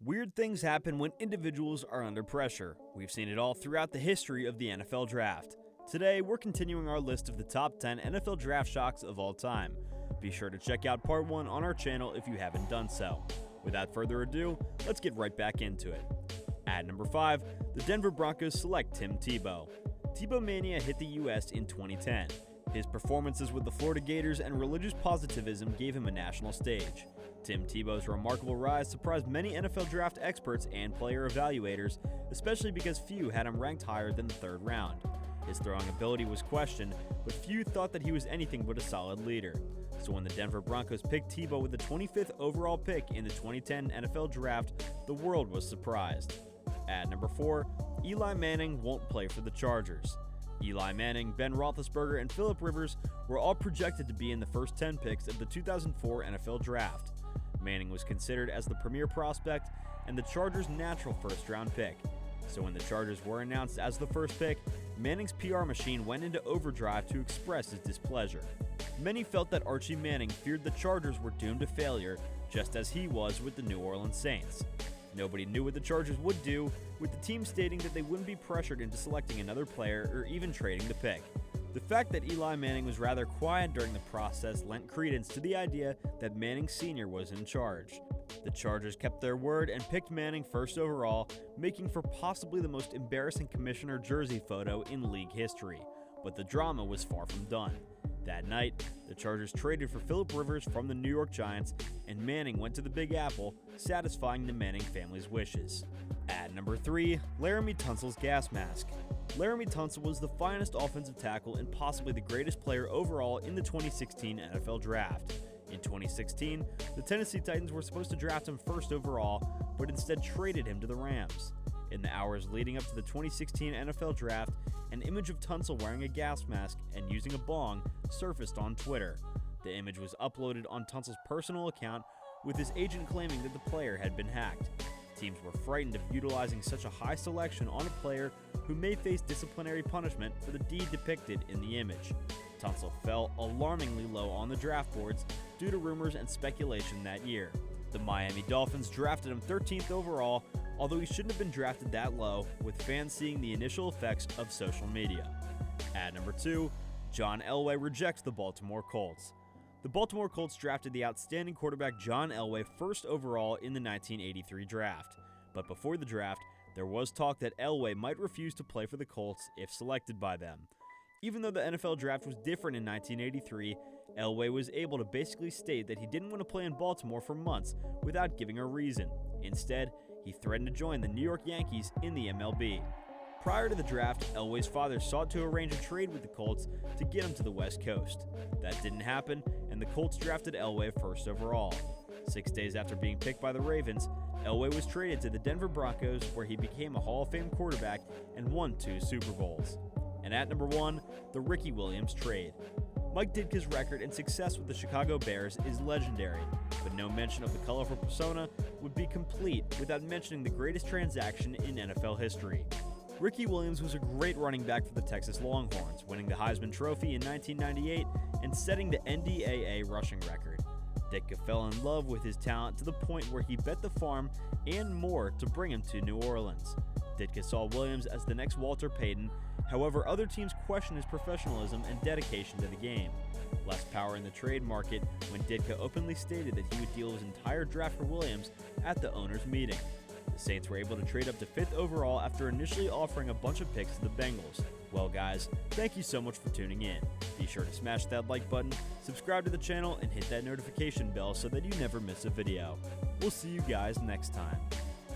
Weird things happen when individuals are under pressure. We've seen it all throughout the history of the NFL Draft. Today, we're continuing our list of the top 10 NFL Draft shocks of all time. Be sure to check out part 1 on our channel if you haven't done so. Without further ado, let's get right back into it. At number 5, the Denver Broncos select Tim Tebow. Tebow mania hit the US in 2010. His performances with the Florida Gators and religious positivism gave him a national stage. Tim Tebow's remarkable rise surprised many NFL draft experts and player evaluators, especially because few had him ranked higher than the 3rd round. His throwing ability was questioned, but few thought that he was anything but a solid leader. So when the Denver Broncos picked Tebow with the 25th overall pick in the 2010 NFL Draft, the world was surprised. At number 4, Eli Manning won't play for the Chargers. Eli Manning, Ben Roethlisberger, and Phillip Rivers were all projected to be in the first 10 picks of the 2004 NFL Draft. Manning was considered as the premier prospect and the Chargers' natural first-round pick. So when the Chargers were announced as the first pick, Manning's PR machine went into overdrive to express his displeasure. Many felt that Archie Manning feared the Chargers were doomed to failure, just as he was with the New Orleans Saints. Nobody knew what the Chargers would do, with the team stating that they wouldn't be pressured into selecting another player or even trading the pick. The fact that Eli Manning was rather quiet during the process lent credence to the idea that Manning Sr. was in charge. The Chargers kept their word and picked Manning first overall, making for possibly the most embarrassing commissioner jersey photo in league history. But the drama was far from done. That night, the Chargers traded for Phillip Rivers from the New York Giants, and Manning went to the Big Apple, satisfying the Manning family's wishes. At number 3, Laremy Tunsil's gas mask. Laremy Tunsil was the finest offensive tackle and possibly the greatest player overall in the 2016 NFL Draft. In 2016, the Tennessee Titans were supposed to draft him first overall, but instead traded him to the Rams. In the hours leading up to the 2016 NFL Draft, an image of Tunsil wearing a gas mask and using a bong surfaced on Twitter. The image was uploaded on Tunsil's personal account, with his agent claiming that the player had been hacked. Teams were frightened of utilizing such a high selection on a player who may face disciplinary punishment for the deed depicted in the image. Tunsil fell alarmingly low on the draft boards due to rumors and speculation that year. The Miami Dolphins drafted him 13th overall, although he shouldn't have been drafted that low, with fans seeing the initial effects of social media. At number 2, John Elway rejects the Baltimore Colts. The Baltimore Colts drafted the outstanding quarterback John Elway first overall in the 1983 draft. But before the draft, there was talk that Elway might refuse to play for the Colts if selected by them. Even though the NFL Draft was different in 1983, Elway was able to basically state that he didn't want to play in Baltimore for months without giving a reason. Instead, he threatened to join the New York Yankees in the MLB. Prior to the draft, Elway's father sought to arrange a trade with the Colts to get him to the West Coast. That didn't happen, and the Colts drafted Elway first overall. 6 days after being picked by the Ravens, Elway was traded to the Denver Broncos, where he became a Hall of Fame quarterback and won 2 Super Bowls. And at number 1, the Ricky Williams trade. Mike Ditka's record and success with the Chicago Bears is legendary, but no mention of the colorful persona would be complete without mentioning the greatest transaction in NFL history. Ricky Williams was a great running back for the Texas Longhorns, winning the Heisman Trophy in 1998 and setting the NDAA rushing record. Ditka fell in love with his talent to the point where he bet the farm and more to bring him to New Orleans. Ditka saw Williams as the next Walter Payton. However, other teams questioned his professionalism and dedication to the game. Less power in the trade market when Ditka openly stated that he would deal his entire draft for Williams at the owners' meeting. The Saints were able to trade up to 5th overall after initially offering a bunch of picks to the Bengals. Well guys, thank you so much for tuning in. Be sure to smash that like button, subscribe to the channel, and hit that notification bell so that you never miss a video. We'll see you guys next time.